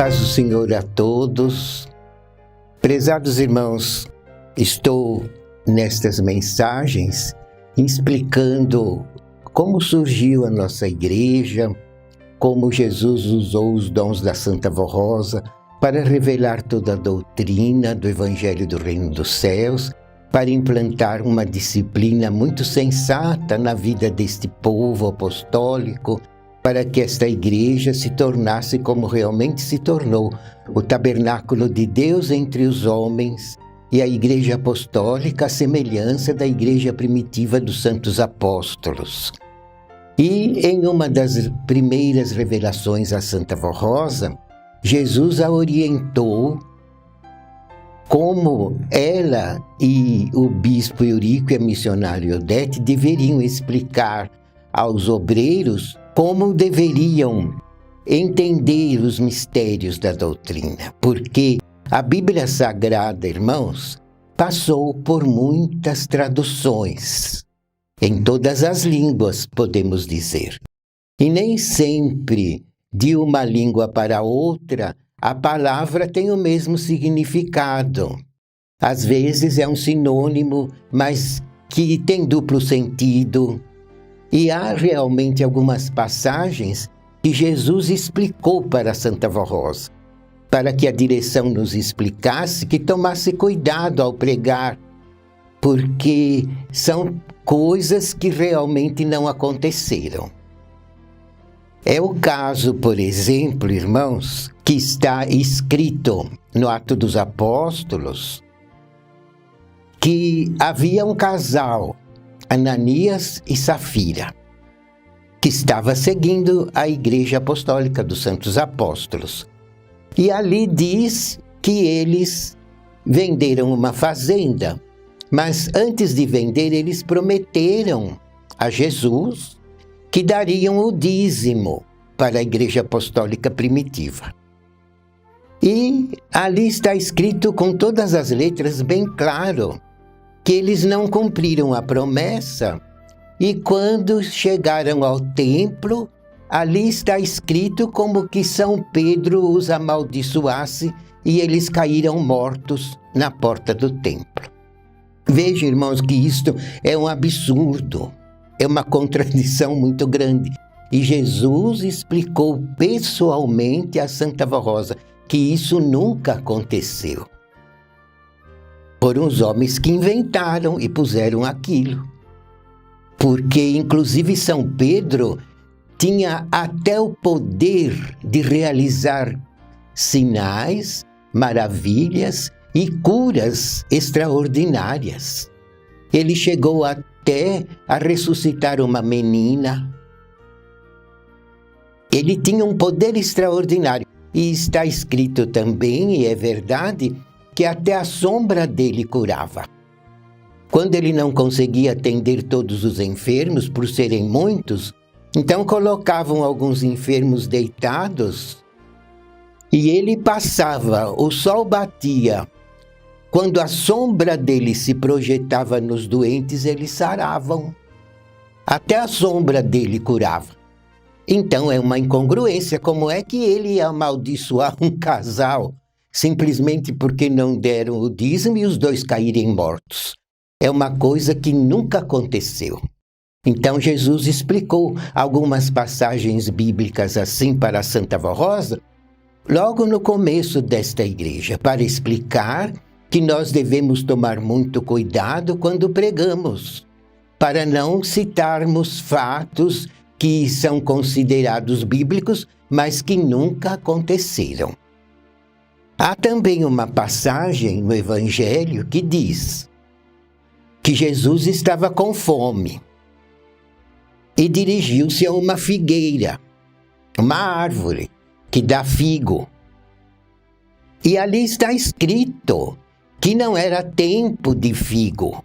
Paz do Senhor a todos. Prezados irmãos, estou nestas mensagens explicando como surgiu a nossa igreja, como Jesus usou os dons da Santa Vó Rosa para revelar toda a doutrina do Evangelho do Reino dos Céus, para implantar uma disciplina muito sensata na vida deste povo apostólico, para que esta igreja se tornasse como realmente se tornou, o tabernáculo de Deus entre os homens e a igreja apostólica, a semelhança da igreja primitiva dos santos apóstolos. E em uma das primeiras revelações à Santa Vó Rosa, Jesus a orientou como ela e o bispo Eurico e a missionária Odete deveriam explicar aos obreiros como deveriam entender os mistérios da doutrina, porque a Bíblia Sagrada, irmãos, passou por muitas traduções, em todas as línguas, podemos dizer. E nem sempre, de uma língua para outra, a palavra tem o mesmo significado. Às vezes é um sinônimo, mas que tem duplo sentido. E há realmente algumas passagens que Jesus explicou para Santa Vó Rosa, para que a direção nos explicasse, que tomasse cuidado ao pregar, porque são coisas que realmente não aconteceram. É o caso, por exemplo, irmãos, que está escrito no Atos dos Apóstolos, que havia um casal, Ananias e Safira, que estava seguindo a Igreja Apostólica dos Santos Apóstolos. E ali diz que eles venderam uma fazenda, mas antes de vender, eles prometeram a Jesus que dariam o dízimo para a Igreja Apostólica primitiva. E ali está escrito com todas as letras bem claro que eles não cumpriram a promessa, e quando chegaram ao templo, ali está escrito como que São Pedro os amaldiçoasse e eles caíram mortos na porta do templo. Veja, irmãos, que isto é um absurdo, é uma contradição muito grande. E Jesus explicou pessoalmente a Santa Vó Rosa que isso nunca aconteceu. Foram os homens que inventaram e puseram aquilo. Porque, inclusive, São Pedro tinha até o poder de realizar sinais, maravilhas e curas extraordinárias. Ele chegou até a ressuscitar uma menina. Ele tinha um poder extraordinário. E está escrito também, e é verdade, que até a sombra dele curava. Quando ele não conseguia atender todos os enfermos, por serem muitos, então colocavam alguns enfermos deitados e ele passava, o sol batia. Quando a sombra dele se projetava nos doentes, eles saravam. Até a sombra dele curava. Então é uma incongruência. Como é que ele ia amaldiçoar um casal simplesmente porque não deram o dízimo e os dois caírem mortos? É uma coisa que nunca aconteceu. Então Jesus explicou algumas passagens bíblicas assim para a Santa Vó Rosa, logo no começo desta igreja, para explicar que nós devemos tomar muito cuidado quando pregamos, para não citarmos fatos que são considerados bíblicos, mas que nunca aconteceram. Há também uma passagem no Evangelho que diz que Jesus estava com fome e dirigiu-se a uma figueira, uma árvore que dá figo. E ali está escrito que não era tempo de figo.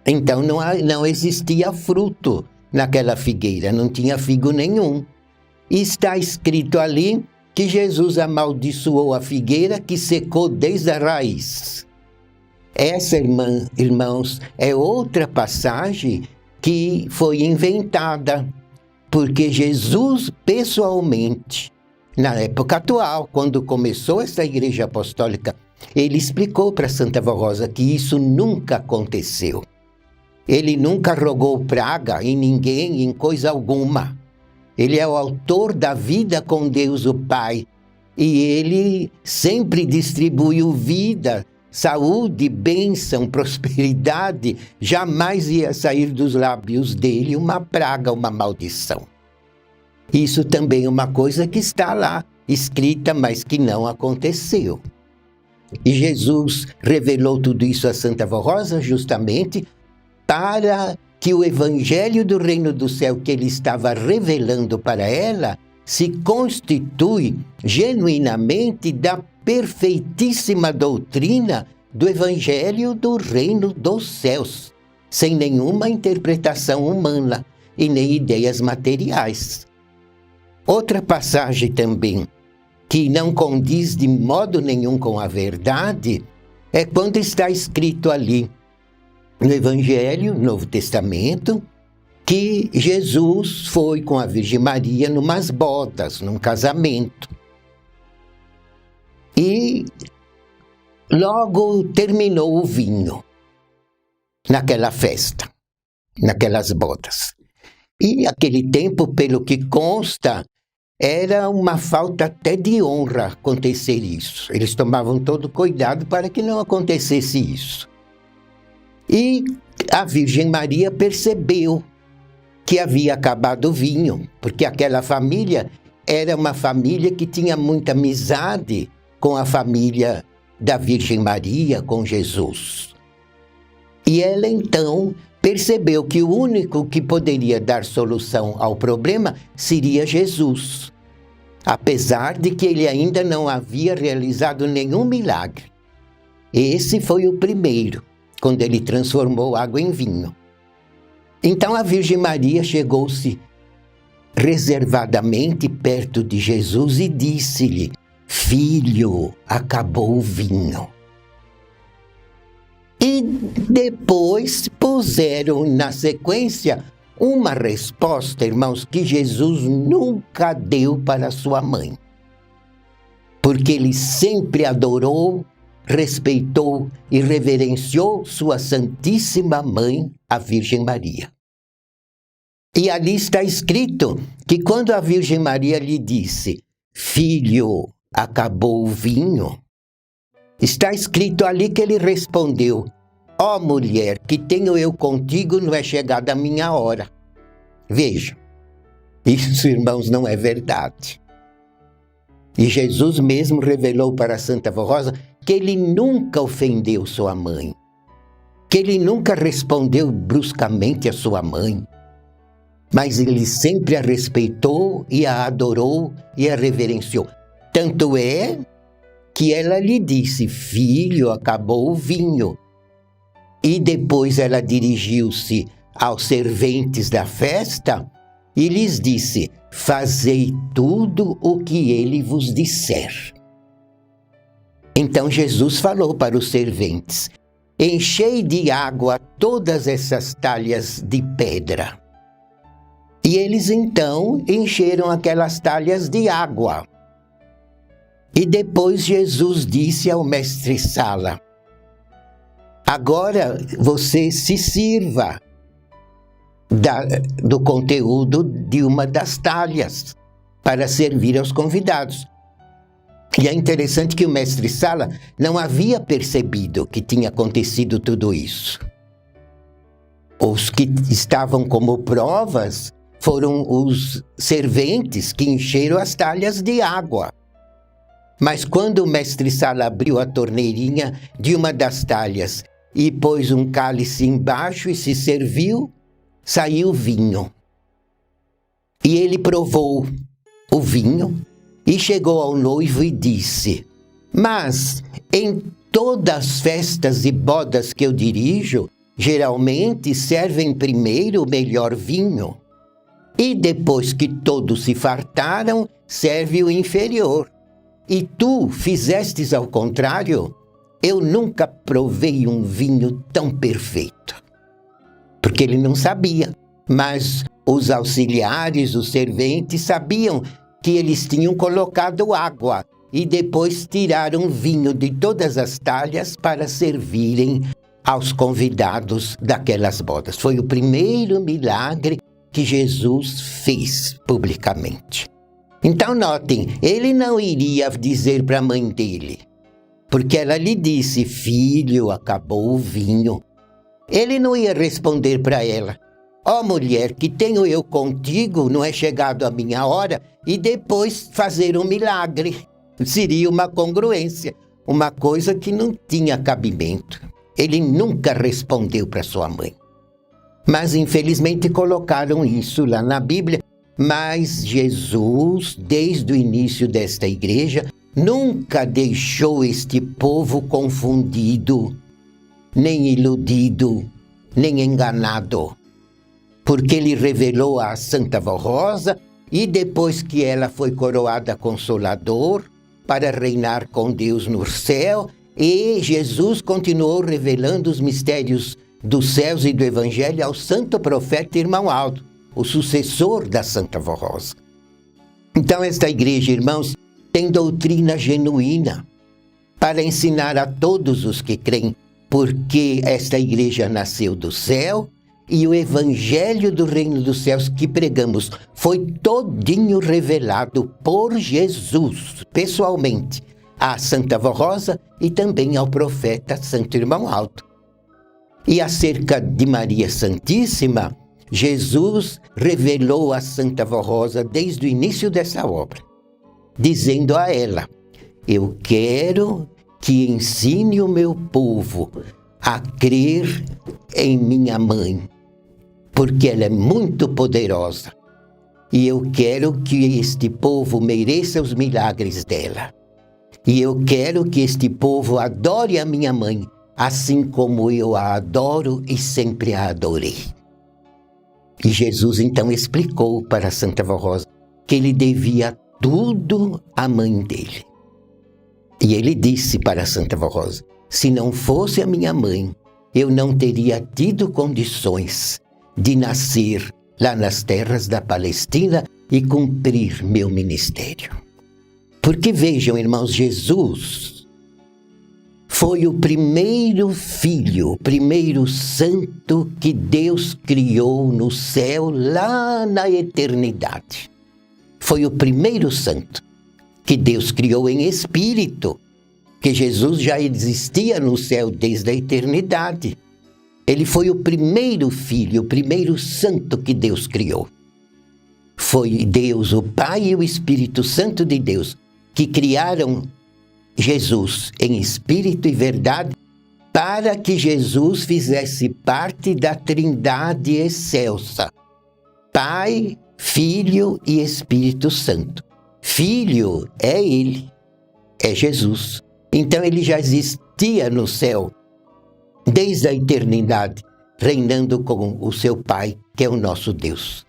Então não existia fruto naquela figueira, não tinha figo nenhum. E está escrito ali que Jesus amaldiçoou a figueira que secou desde a raiz. Essa, irmãos, é outra passagem que foi inventada, porque Jesus pessoalmente Na época atual, quando começou essa igreja apostólica, ele explicou para Santa Vó Rosa que isso nunca aconteceu. Ele nunca rogou praga em ninguém, em coisa alguma. Ele é o autor da vida com Deus o Pai. E ele sempre distribuiu vida, saúde, bênção, prosperidade. Jamais ia sair dos lábios dele uma praga, uma maldição. Isso também é uma coisa que está lá, escrita, mas que não aconteceu. E Jesus revelou tudo isso a Santa Vó Rosa justamente para que o evangelho do reino do céu que ele estava revelando para ela se constitui genuinamente da perfeitíssima doutrina do evangelho do reino dos céus, sem nenhuma interpretação humana e nem ideias materiais. Outra passagem também que não condiz de modo nenhum com a verdade é quando está escrito ali no Evangelho, Novo Testamento, que Jesus foi com a Virgem Maria numas bodas, num casamento. E logo terminou o vinho naquela festa, naquelas bodas. E aquele tempo, pelo que consta, era uma falta até de honra acontecer isso. Eles tomavam todo cuidado para que não acontecesse isso. E a Virgem Maria percebeu que havia acabado o vinho, porque aquela família era uma família que tinha muita amizade com a família da Virgem Maria, com Jesus. E ela então percebeu que o único que poderia dar solução ao problema seria Jesus, apesar de que ele ainda não havia realizado nenhum milagre. Esse foi o primeiro, quando ele transformou água em vinho. Então a Virgem Maria chegou-se reservadamente perto de Jesus e disse-lhe: "Filho, acabou o vinho." E depois puseram na sequência uma resposta, irmãos, que Jesus nunca deu para sua mãe. Porque ele sempre adorou, respeitou e reverenciou sua Santíssima Mãe, a Virgem Maria. E ali está escrito que quando a Virgem Maria lhe disse: "Filho, acabou o vinho", está escrito ali que ele respondeu: "Ó mulher, que tenho eu contigo, não é chegada a minha hora." Vejam, isso, irmãos, não é verdade. E Jesus mesmo revelou para Santa Vó Rosa que ele nunca ofendeu sua mãe, que ele nunca respondeu bruscamente a sua mãe, mas ele sempre a respeitou e a adorou e a reverenciou. Tanto é que ela lhe disse: "Filho, acabou o vinho." E depois ela dirigiu-se aos serventes da festa e lhes disse: "Fazei tudo o que ele vos disser." Então Jesus falou para os serventes: "Enchei de água todas essas talhas de pedra." E eles então encheram aquelas talhas de água. E depois Jesus disse ao mestre-sala: "Agora você se sirva do conteúdo de uma das talhas para servir aos convidados." E é interessante que o mestre-sala não havia percebido que tinha acontecido tudo isso. Os que estavam como provas foram os serventes que encheram as talhas de água. Mas quando o mestre-sala abriu a torneirinha de uma das talhas e pôs um cálice embaixo e se serviu, saiu vinho. E ele provou o vinho e chegou ao noivo e disse: "Mas em todas as festas e bodas que eu dirijo, geralmente servem primeiro o melhor vinho. E depois que todos se fartaram, serve o inferior. E tu fizestes ao contrário. Eu nunca provei um vinho tão perfeito." Porque ele não sabia, mas os auxiliares, os serventes, sabiam que eles tinham colocado água e depois tiraram vinho de todas as talhas para servirem aos convidados daquelas bodas. Foi o primeiro milagre que Jesus fez publicamente. Então notem, ele não iria dizer para a mãe dele, porque ela lhe disse: filho, acabou o vinho. Ele não ia responder para ela: ó mulher, que tenho eu contigo, não é chegado a minha hora, e depois fazer um milagre. Seria uma congruência, uma coisa que não tinha cabimento. Ele nunca respondeu para sua mãe. Mas infelizmente colocaram isso lá na Bíblia. Mas Jesus, desde o início desta igreja, nunca deixou este povo confundido, nem iludido, nem enganado. Porque ele revelou a Santa Vó Rosa e depois que ela foi coroada Consolador para reinar com Deus no céu, e Jesus continuou revelando os mistérios dos céus e do Evangelho ao santo profeta Irmão Aldo, o sucessor da Santa Vó Rosa. Então esta igreja, irmãos, tem doutrina genuína para ensinar a todos os que creem, porque esta igreja nasceu do céu e o Evangelho do Reino dos Céus que pregamos foi todinho revelado por Jesus, pessoalmente, à Santa Vó Rosa e também ao profeta Santo Irmão Aldo. E acerca de Maria Santíssima, Jesus revelou a Santa Vó Rosa desde o início dessa obra, dizendo a ela: eu quero que ensine o meu povo a crer em minha mãe, porque ela é muito poderosa, e eu quero que este povo mereça os milagres dela. E eu quero que este povo adore a minha mãe, assim como eu a adoro e sempre a adorei. E Jesus então explicou para Santa Vó Rosa que ele devia tudo à mãe dele. E ele disse para Santa Vó Rosa: se não fosse a minha mãe, eu não teria tido condições de nascer lá nas terras da Palestina e cumprir meu ministério. Porque vejam, irmãos, Jesus foi o primeiro filho, o primeiro santo que Deus criou no céu lá na eternidade. Foi o primeiro santo que Deus criou em espírito, que Jesus já existia no céu desde a eternidade. Ele foi o primeiro filho, o primeiro santo que Deus criou. Foi Deus, o Pai e o Espírito Santo de Deus, que criaram Jesus em espírito e verdade, para que Jesus fizesse parte da Trindade excelsa: Pai, Filho e Espírito Santo. Filho é Ele, é Jesus. Então ele já existia no céu, desde a eternidade, reinando com o seu Pai, que é o nosso Deus.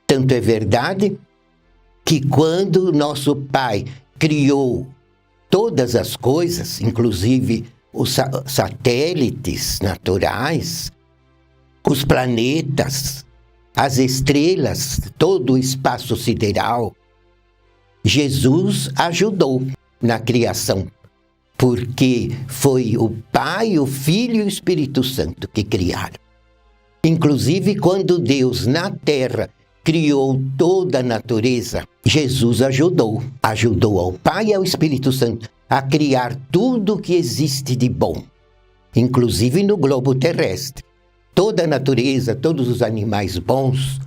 Tanto é verdade que quando o nosso Pai criou todas as coisas, inclusive os satélites naturais, os planetas, as estrelas, todo o espaço sideral, Jesus ajudou na criação, porque foi o Pai, o Filho e o Espírito Santo que criaram. Inclusive, quando Deus na terra criou toda a natureza, Jesus ajudou ao Pai e ao Espírito Santo a criar tudo que existe de bom, inclusive no globo terrestre. Toda a natureza, todos os animais bons,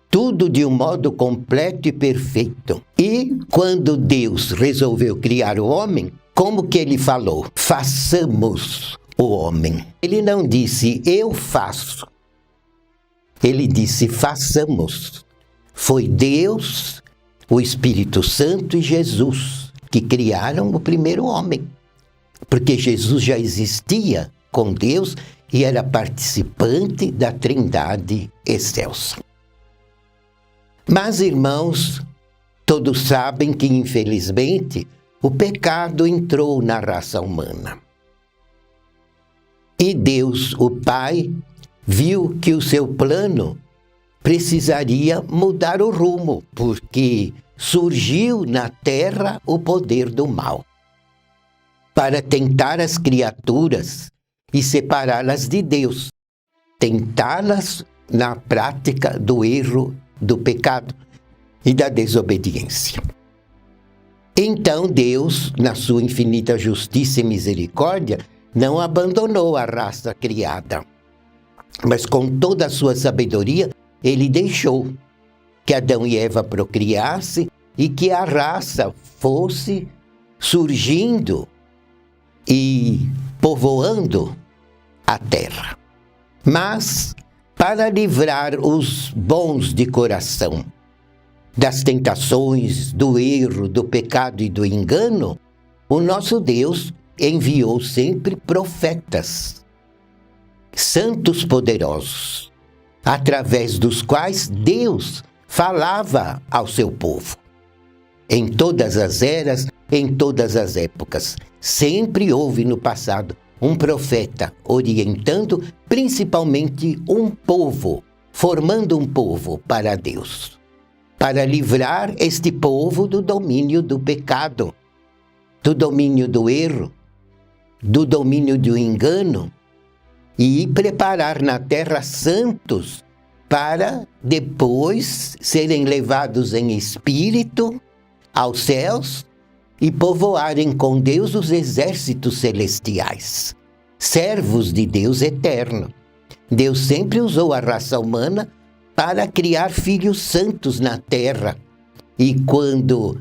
tudo de um modo completo e perfeito. E quando Deus resolveu criar o homem, como que ele falou? Façamos o homem. Ele não disse eu faço. Ele disse façamos. Foi Deus, o Espírito Santo e Jesus que criaram o primeiro homem. Porque Jesus já existia com Deus e era participante da Trindade excelsa. Mas, irmãos, todos sabem que, infelizmente, o pecado entrou na raça humana. E Deus, o Pai, viu que o seu plano precisaria mudar o rumo, porque surgiu na terra o poder do mal, para tentar as criaturas e separá-las de Deus, tentá-las na prática do erro, do pecado e da desobediência. Então Deus, na sua infinita justiça e misericórdia, não abandonou a raça criada, mas com toda a sua sabedoria, ele deixou que Adão e Eva procriassem e que a raça fosse surgindo e povoando a terra. Mas, para livrar os bons de coração das tentações, do erro, do pecado e do engano, o nosso Deus enviou sempre profetas, santos poderosos, através dos quais Deus falava ao seu povo. Em todas as eras, em todas as épocas, sempre houve no passado um profeta orientando principalmente um povo, formando um povo para Deus, para livrar este povo do domínio do pecado, do domínio do erro, do domínio do engano, e preparar na terra santos para depois serem levados em espírito aos céus e povoarem com Deus os exércitos celestiais, servos de Deus eterno. Deus sempre usou a raça humana para criar filhos santos na terra. E quando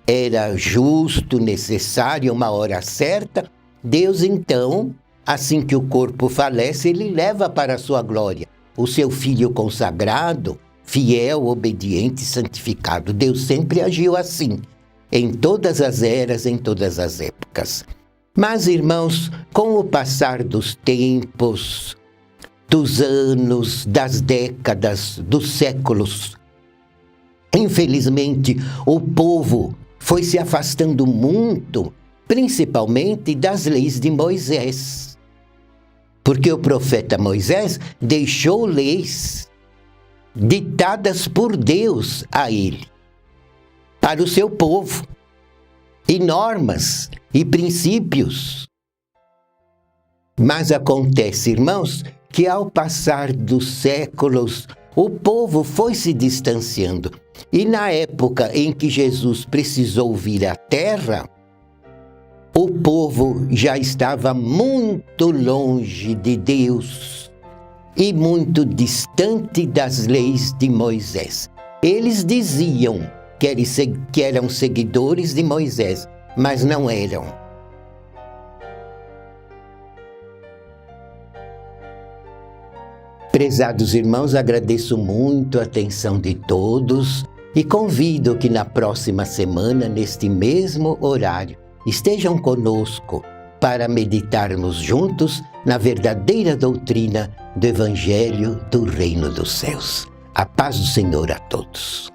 era justo, necessário, uma hora certa, Deus então, assim que o corpo falece, ele leva para a sua glória o seu filho consagrado, fiel, obediente, santificado. Deus sempre agiu assim, em todas as eras, em todas as épocas. Mas, irmãos, com o passar dos tempos, dos anos, das décadas, dos séculos, infelizmente, o povo foi se afastando muito, principalmente das leis de Moisés. Porque o profeta Moisés deixou leis ditadas por Deus a ele, para o seu povo, e normas e princípios. Mas acontece, irmãos, que ao passar dos séculos, o povo foi se distanciando. E na época em que Jesus precisou vir à terra, o povo já estava muito longe de Deus e muito distante das leis de Moisés. Eles diziam que eram seguidores de Moisés, mas não eram. Prezados irmãos, agradeço muito a atenção de todos e convido que na próxima semana, neste mesmo horário, estejam conosco para meditarmos juntos na verdadeira doutrina do Evangelho do Reino dos Céus. A paz do Senhor a todos.